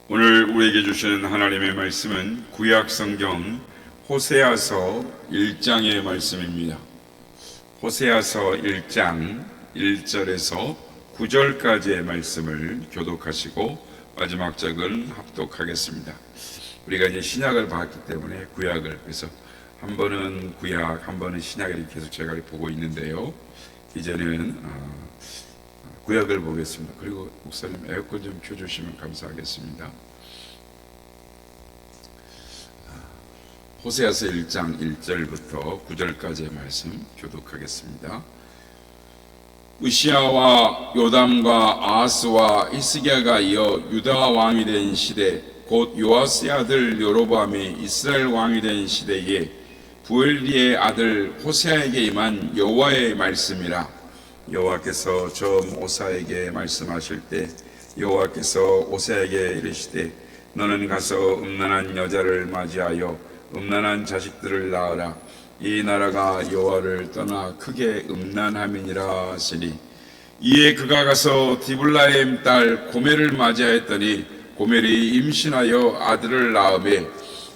오늘 우리에게 주시는 하나님의 말씀은 구약 성경 호세아서 1장의 말씀입니다. 호세아서 1장 1절에서 9절까지의 말씀을 교독하시고 마지막 절은 합독하겠습니다. 우리가 이제 신약을 봤기 때문에 구약을, 그래서 한 번은 구약, 한 번은 신약을 계속 제가 보고 있는데요. 이제는 구약을 보겠습니다. 그리고 목사님 에어컨 좀 켜주시면 감사하겠습니다. 호세아서 1장 1절부터 9절까지의 말씀 교독하겠습니다. 우시아와 요담과 아하스와 히스기야가 이어 유다 왕이 된 시대, 곧 요아스의 아들 여로보암이 이스라엘 왕이 된 시대에 부엘리의 아들 호세아에게 임한 여호와의 말씀이라. 여호와께서 처음 오사에게 말씀하실 때 여호와께서 오사에게 이르시되 너는 가서 음란한 여자를 맞이하여 음란한 자식들을 낳으라. 이 나라가 여호와를 떠나 크게 음란함이니라 하시니, 이에 그가 가서 디블라임 딸 고멜을 맞이하였더니 고멜이 임신하여 아들을 낳으매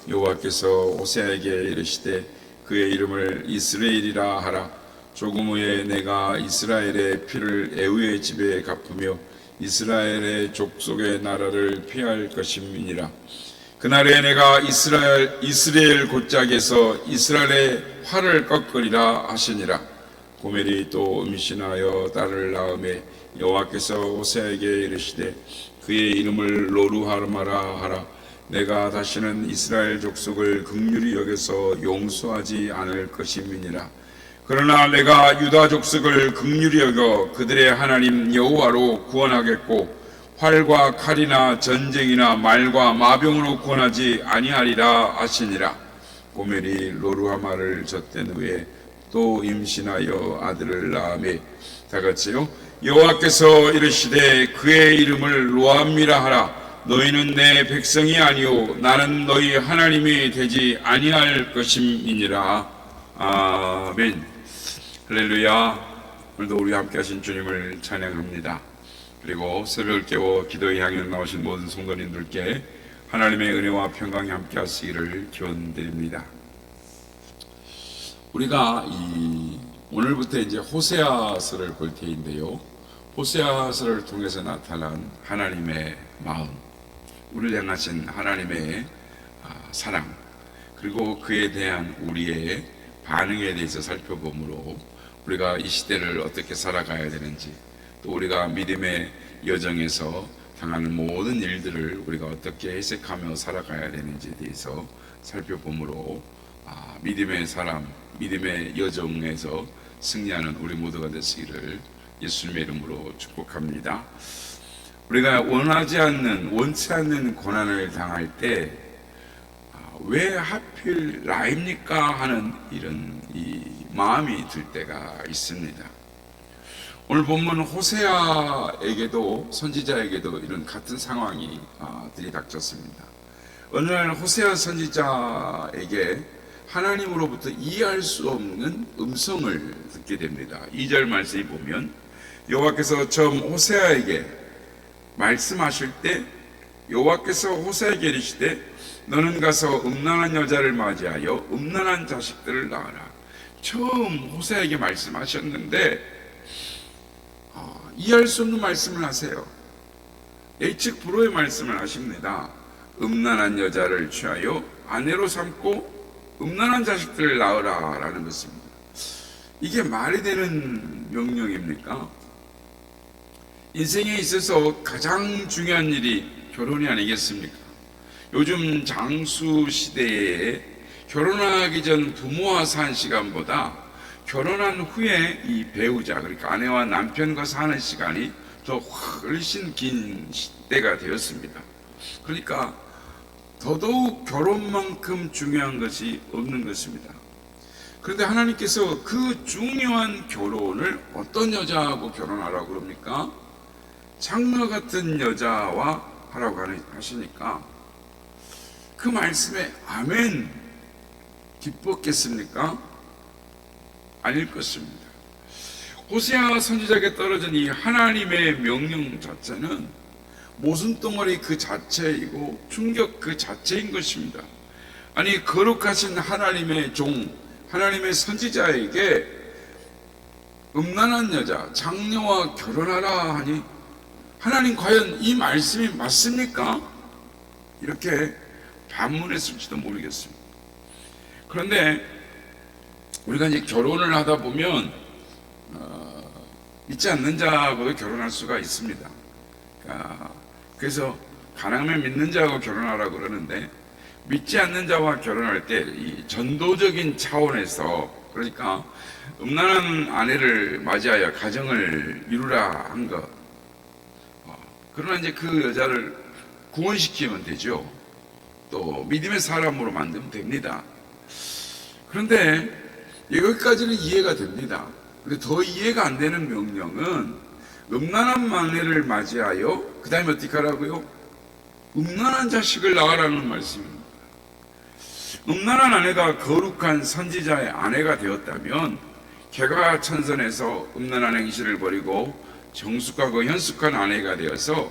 여호와께서 오세아에게 이르시되 그의 이름을 이스라엘이라 하라. 조금 후에 내가 이스라엘의 피를 에우의 집에 갚으며 이스라엘의 족속의 나라를 피할 것임이니라. 그날에 내가 이스라엘 곧장에서 이스라엘의 활을 꺾으리라 하시니라. 고멜이 또 임신하여 딸을 낳으매 여호와께서 호세아에게 이르시되 그의 이름을 로루하마라 하라. 내가 다시는 이스라엘 족속을 긍휼히 여겨서 용서하지 않을 것임이니라. 그러나 내가 유다 족속을 긍휼히 여겨 그들의 하나님 여호와로 구원하겠고 활과 칼이나 전쟁이나 말과 마병으로 구원하지 아니하리라 하시니라. 고멜이 로루하마를 젖된 후에 또 임신하여 아들을 낳으매 다같이요 여호와께서 이르시되 그의 이름을 로암미라 하라. 너희는 내 백성이 아니요 나는 너희 하나님이 되지 아니할 것임이니라. 아멘. 할렐루야. 오늘도 우리 함께 하신 주님을 찬양합니다. 그리고 새벽을 깨워 기도의 향연에 나오신 모든 성도님들께 하나님의 은혜와 평강이 함께 하시기를 기원드립니다. 우리가 오늘부터 이제 호세아서를 볼 때인데요. 호세아서를 통해서 나타난 하나님의 마음, 우리를 향하신 하나님의 사랑, 그리고 그에 대한 우리의 반응에 대해서 살펴보므로 우리가 이 시대를 어떻게 살아가야 되는지, 또 우리가 믿음의 여정에서 당하는 모든 일들을 우리가 어떻게 해석하며 살아가야 되는지에 대해서 살펴보므로 믿음의 사람, 믿음의 여정에서 승리하는 우리 모두가 되시기를 예수님의 이름으로 축복합니다. 우리가 원치 않는 고난을 당할 때 왜 하필 나입니까 하는 이런 마음이 들 때가 있습니다. 오늘 본문 호세아에게도, 선지자에게도 이런 같은 상황이 들이닥쳤습니다. 어느 날 호세아 선지자에게 하나님으로부터 이해할 수 없는 음성을 듣게 됩니다. 2절 말씀에 보면 여호와께서 처음 호세아에게 말씀하실 때 여호와께서 호세아에게 이르시되 너는 가서 음란한 여자를 맞이하여 음란한 자식들을 낳아라. 처음 호세아에게 말씀하셨는데 이해할 수 없는 말씀을 하세요. 예측 불허의 말씀을 하십니다. 음란한 여자를 취하여 아내로 삼고 음란한 자식들을 낳으라 라는 것입니다. 이게 말이 되는 명령입니까? 인생에 있어서 가장 중요한 일이 결혼이 아니겠습니까? 요즘 장수 시대에 결혼하기 전 부모와 산 시간보다 결혼한 후에 이 배우자, 그러니까 아내와 남편과 사는 시간이 더 훨씬 긴 때가 되었습니다. 그러니까 더더욱 결혼만큼 중요한 것이 없는 것입니다. 그런데 하나님께서 그 중요한 결혼을 어떤 여자하고 결혼하라고 그럽니까? 장마 같은 여자와 하라고 하시니까 그 말씀에 아멘 기뻤겠습니까? 아닐 것입니다. 호세아 선지자에게 떨어진 이 하나님의 명령 자체는 모순 덩어리 그 자체이고 충격 그 자체인 것입니다. 아니, 거룩하신 하나님의 종, 하나님의 선지자에게 음란한 여자 장녀와 결혼하라 하니 하나님 과연 이 말씀이 맞습니까? 이렇게 반문했을지도 모르겠습니다. 그런데 우리가 이제 결혼을 하다 보면 믿지 않는 자하고도 결혼할 수가 있습니다. 그래서 가능하면 믿는 자하고 결혼하라고 그러는데, 믿지 않는 자와 결혼할 때 이 전도적인 차원에서, 그러니까 음란한 아내를 맞이하여 가정을 이루라 한 것, 그러나 이제 그 여자를 구원시키면 되죠. 또 믿음의 사람으로 만들면 됩니다. 그런데 여기까지는 이해가 됩니다. 근데 더 이해가 안 되는 명령은 음란한 아내를 맞이하여 그 다음에 어떻게 하라고요? 음란한 자식을 낳으라는 말씀입니다. 음란한 아내가 거룩한 선지자의 아내가 되었다면 개가천선해서 음란한 행실을 버리고 정숙하고 현숙한 아내가 되어서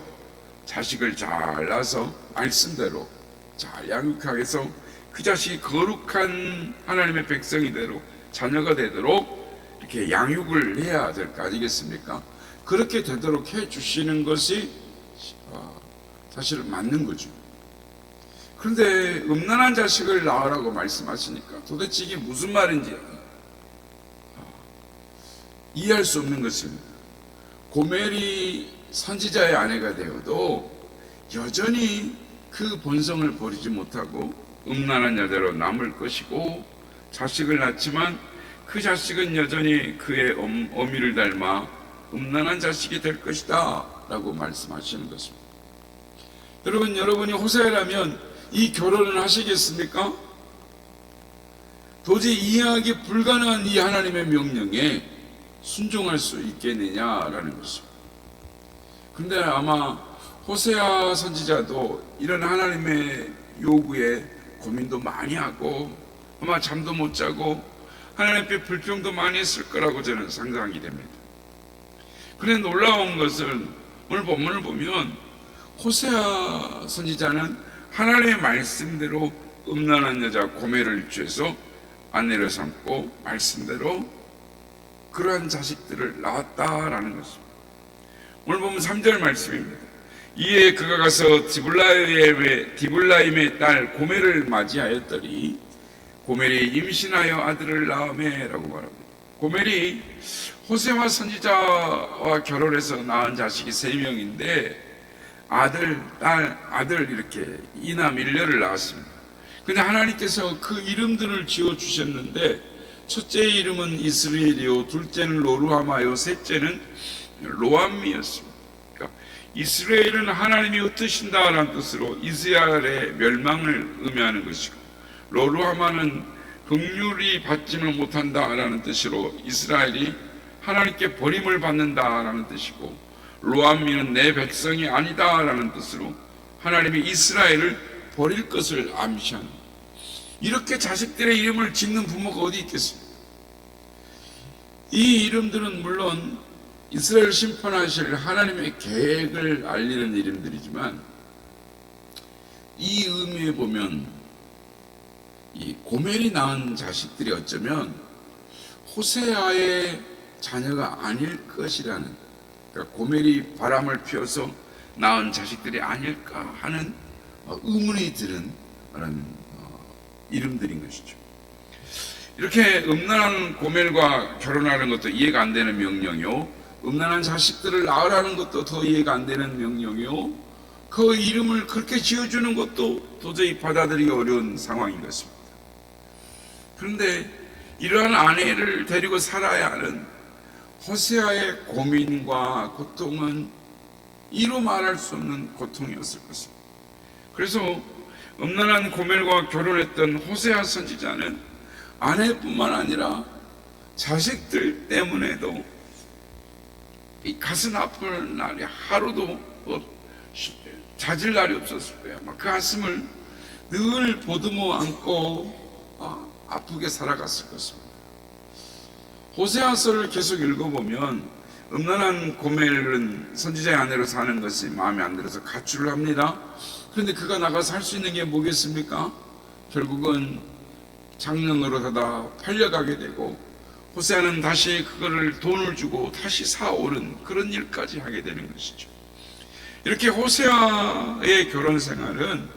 자식을 잘 낳아서 말씀대로 잘 양육하게 해서 그 자식이 거룩한 하나님의 백성이 되도록, 자녀가 되도록 이렇게 양육을 해야 될 거 아니겠습니까? 그렇게 되도록 해 주시는 것이 사실 맞는 거죠. 그런데 음란한 자식을 낳으라고 말씀하시니까 도대체 이게 무슨 말인지 이해할 수 없는 것입니다. 고멜이 선지자의 아내가 되어도 여전히 그 본성을 버리지 못하고 음란한 여자로 남을 것이고, 자식을 낳지만 그 자식은 여전히 그의 어미를 닮아 음란한 자식이 될 것이다 라고 말씀하시는 것입니다. 여러분이 호세아라면 이 결혼을 하시겠습니까? 도저히 이해하기 불가능한 이 하나님의 명령에 순종할 수 있겠느냐라는 것입니다. 그런데 아마 호세아 선지자도 이런 하나님의 요구에 고민도 많이 하고 아마 잠도 못 자고 하나님 앞에 불평도 많이 했을 거라고 저는 상상이 됩니다. 그런데 놀라운 것은 오늘 본문을 보면 호세아 선지자는 하나님의 말씀대로 음란한 여자 고멜을 취해서 아내를 삼고 말씀대로 그러한 자식들을 낳았다라는 것입니다. 오늘 보면 3절 말씀입니다. 이에 그가 가서 디블라임의 딸 고멜을 맞이하였더니 고멜이 임신하여 아들을 낳으매라고 말합니다. 고멜이 호세아 선지자와 결혼해서 낳은 자식이 3명인데 아들, 딸, 아들 이렇게 이남 일녀를 낳았습니다. 근데 하나님께서 그 이름들을 지어주셨는데 첫째의 이름은 이스라엘이요, 둘째는 로루하마요, 셋째는 로암미였습니다. 그러니까 이스라엘은 하나님이 흩으신다라는 뜻으로 이스라엘의 멸망을 의미하는 것이고, 로루하마는 긍휼히 받지를 못한다라는 뜻으로 이스라엘이 하나님께 버림을 받는다라는 뜻이고, 로암미는 내 백성이 아니다라는 뜻으로 하나님이 이스라엘을 버릴 것을 암시하는, 이렇게 자식들의 이름을 짓는 부모가 어디 있겠습니까? 이 이름들은 물론 이스라엘 심판하실 하나님의 계획을 알리는 이름들이지만 이 의미에 보면 이 고멜이 낳은 자식들이 어쩌면 호세아의 자녀가 아닐 것이라는, 그러니까 고멜이 바람을 피워서 낳은 자식들이 아닐까 하는 의문이 드는 그런 이름들인 것이죠. 이렇게 음란한 고멜과 결혼하는 것도 이해가 안 되는 명령이요, 음란한 자식들을 낳으라는 것도 더 이해가 안 되는 명령이요, 그 이름을 그렇게 지어주는 것도 도저히 받아들이기 어려운 상황인 것입니다. 그런데 이러한 아내를 데리고 살아야 하는 호세아의 고민과 고통은 이루 말할 수 없는 고통이었을 것입니다. 그래서 음란한 고멜과 결혼했던 호세아 선지자는 아내뿐만 아니라 자식들 때문에도 이 가슴 아픈 날이 하루도 잦을 날이 없었을 거예요. 그 가슴을 늘 보듬어 안고 아프게 살아갔을 것입니다. 호세아서를 계속 읽어보면 음란한 고멜은 선지자의 아내로 사는 것이 마음에 안 들어서 가출을 합니다. 그런데 그가 나가서 할 수 있는 게 뭐겠습니까? 결국은 장년으로 하다 팔려가게 되고, 호세아는 다시 그거를 돈을 주고 다시 사오는 그런 일까지 하게 되는 것이죠. 이렇게 호세아의 결혼 생활은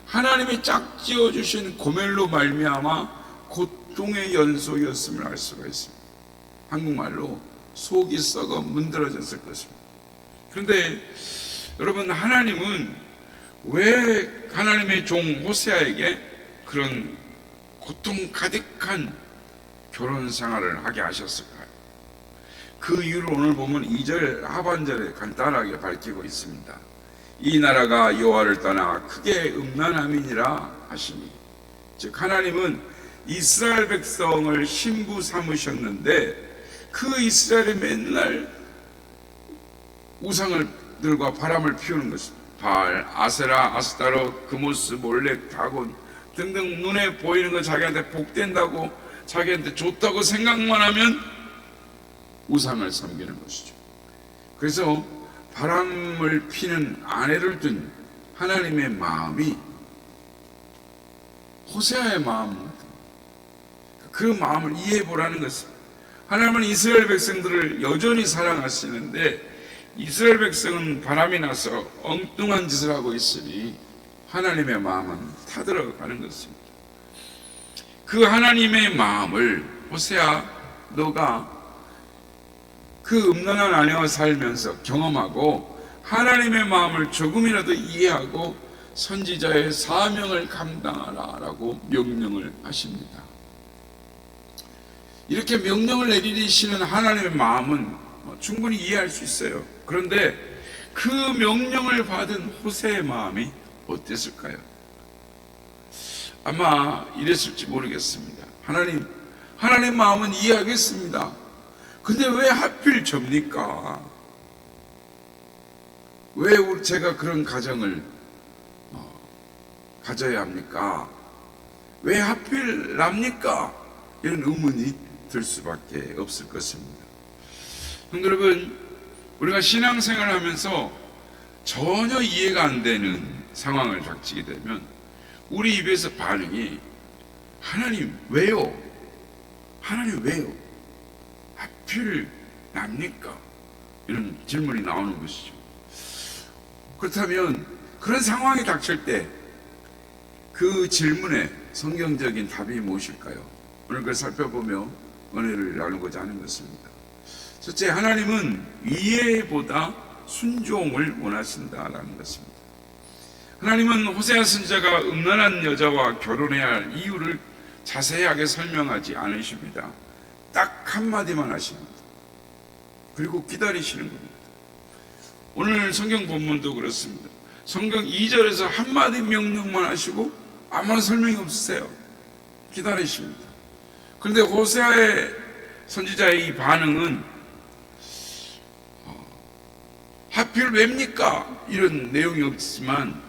하나님이 짝지어 주신 고멜로 말미암아 고통의 연속이었음을 알 수가 있습니다. 한국말로 속이 썩어 문드러졌을 것입니다. 그런데 여러분, 하나님은 왜 하나님의 종 호세아에게 그런 고통 가득한 결혼 생활을 하게 하셨을까요? 그 이유를 오늘 보면 2절 하반절에 간단하게 밝히고 있습니다. 이 나라가 여호와를 떠나 크게 음란함이니라 하시니, 즉 하나님은 이스라엘 백성을 신부 삼으셨는데 그 이스라엘이 맨날 우상들과 바람을 피우는 것입니다. 바알, 아세라, 아스타롯, 그모스, 몰렉, 다곤 등등 눈에 보이는 거 자기한테 복된다고, 자기한테 좋다고 생각만 하면 우상을 섬기는 것이죠. 그래서 바람을 피는 아내를 둔 하나님의 마음이 호세아의 마음, 그 마음을 이해해 보라는 것입니다. 하나님은 이스라엘 백성들을 여전히 사랑하시는데 이스라엘 백성은 바람이 나서 엉뚱한 짓을 하고 있으니 하나님의 마음은 타들어가는 것입니다. 그 하나님의 마음을 호세아, 너가 그 음란한 아내와 살면서 경험하고 하나님의 마음을 조금이라도 이해하고 선지자의 사명을 감당하라 라고 명령을 하십니다. 이렇게 명령을 내리시는 하나님의 마음은 충분히 이해할 수 있어요. 그런데 그 명령을 받은 호세의 마음이 어땠을까요? 아마 이랬을지 모르겠습니다. 하나님 마음은 이해하겠습니다. 근데 왜 하필 접니까? 왜 제가 그런 가정을 가져야 합니까? 왜 하필 납니까? 이런 의문이 들 수밖에 없을 것입니다. 여러분, 우리가 신앙생활을 하면서 전혀 이해가 안 되는 상황을 닥치게 되면 우리 입에서 반응이 하나님 왜요? 하나님 왜요? 하필 납니까? 이런 질문이 나오는 것이죠. 그렇다면 그런 상황이 닥칠 때 그 질문에 성경적인 답이 무엇일까요? 오늘 그걸 살펴보며 은혜를 나누고자 하는 것입니다. 첫째, 하나님은 이해보다 순종을 원하신다라는 것입니다. 하나님은 호세아 선지자가 음란한 여자와 결혼해야 할 이유를 자세하게 설명하지 않으십니다. 딱 한마디만 하십니다. 그리고 기다리시는 겁니다. 오늘 성경 본문도 그렇습니다. 성경 2절에서 한마디 명령만 하시고 아무런 설명이 없으세요. 기다리십니다. 그런데 호세아의 선지자의 이 반응은 하필 왜입니까? 이런 내용이 없지만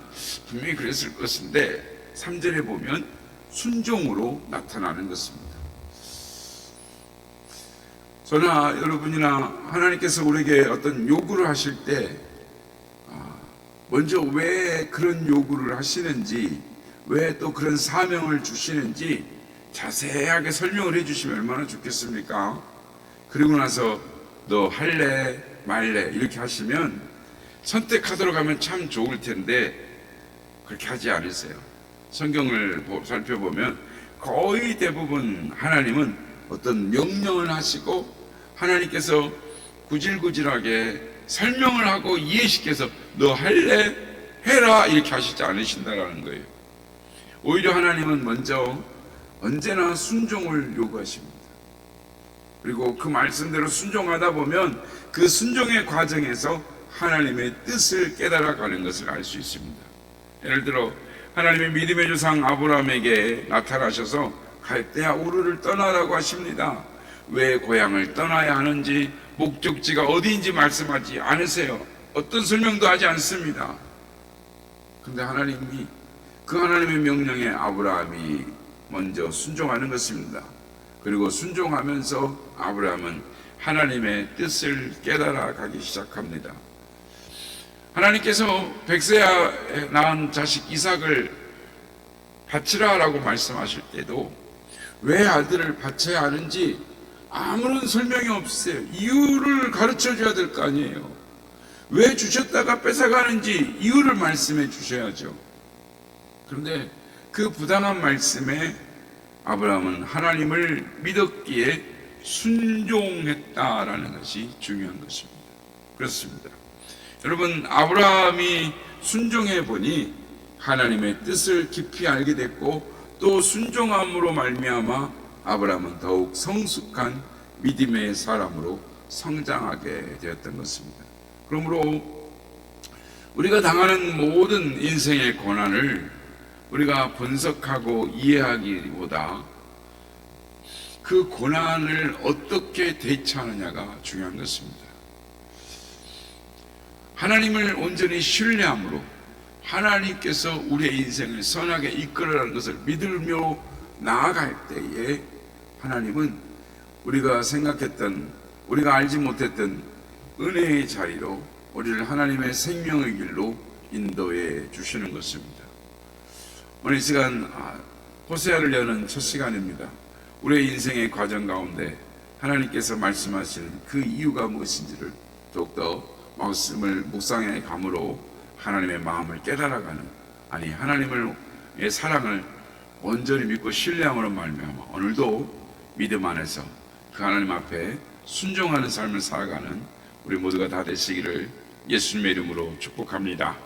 분명히 그랬을 것인데 3절에 보면 순종으로 나타나는 것입니다. 저나 여러분이나 하나님께서 우리에게 어떤 요구를 하실 때 먼저 왜 그런 요구를 하시는지, 왜 또 그런 사명을 주시는지 자세하게 설명을 해주시면 얼마나 좋겠습니까? 그리고 나서 너 할래 말래 이렇게 하시면 선택하도록 하면 참 좋을 텐데 그렇게 하지 않으세요. 성경을 살펴보면 거의 대부분 하나님은 어떤 명령을 하시고 하나님께서 구질구질하게 설명을 하고 이해시켜서 너 할래? 해라 이렇게 하시지 않으신다라는 거예요. 오히려 하나님은 먼저 언제나 순종을 요구하십니다. 그리고 그 말씀대로 순종하다 보면 그 순종의 과정에서 하나님의 뜻을 깨달아가는 것을 알 수 있습니다. 예를 들어 하나님의 믿음의 조상 아브라함에게 나타나셔서 갈대아 우르를 떠나라고 하십니다. 왜 고향을 떠나야 하는지, 목적지가 어디인지 말씀하지 않으세요. 어떤 설명도 하지 않습니다. 그런데 하나님이 그 하나님의 명령에 아브라함이 먼저 순종하는 것입니다. 그리고 순종하면서 아브라함은 하나님의 뜻을 깨달아 가기 시작합니다. 하나님께서 백세야 낳은 자식 이삭을 바치라라고 말씀하실 때도 왜 아들을 바쳐야 하는지 아무런 설명이 없어요. 이유를 가르쳐 줘야 될 거 아니에요. 왜 주셨다가 뺏어가는지 이유를 말씀해 주셔야죠. 그런데 그 부당한 말씀에 아브라함은 하나님을 믿었기에 순종했다라는 것이 중요한 것입니다. 그렇습니다. 여러분, 아브라함이 순종해 보니 하나님의 뜻을 깊이 알게 됐고 또 순종함으로 말미암아 아브라함은 더욱 성숙한 믿음의 사람으로 성장하게 되었던 것입니다. 그러므로 우리가 당하는 모든 인생의 고난을 우리가 분석하고 이해하기보다 그 고난을 어떻게 대처하느냐가 중요한 것입니다. 하나님을 온전히 신뢰함으로 하나님께서 우리의 인생을 선하게 이끌어가는 것을 믿으며 나아갈 때에 하나님은 우리가 생각했던, 우리가 알지 못했던 은혜의 자리로 우리를 하나님의 생명의 길로 인도해 주시는 것입니다. 오늘 이 시간 호세아를 여는 첫 시간입니다. 우리의 인생의 과정 가운데 하나님께서 말씀하시는 그 이유가 무엇인지를 더욱더 말씀을 묵상해 감으로 하나님의 마음을 깨달아가는, 아니 하나님의 사랑을 온전히 믿고 신뢰함으로 말미암아 오늘도 믿음 안에서 그 하나님 앞에 순종하는 삶을 살아가는 우리 모두가 다 되시기를 예수님의 이름으로 축복합니다.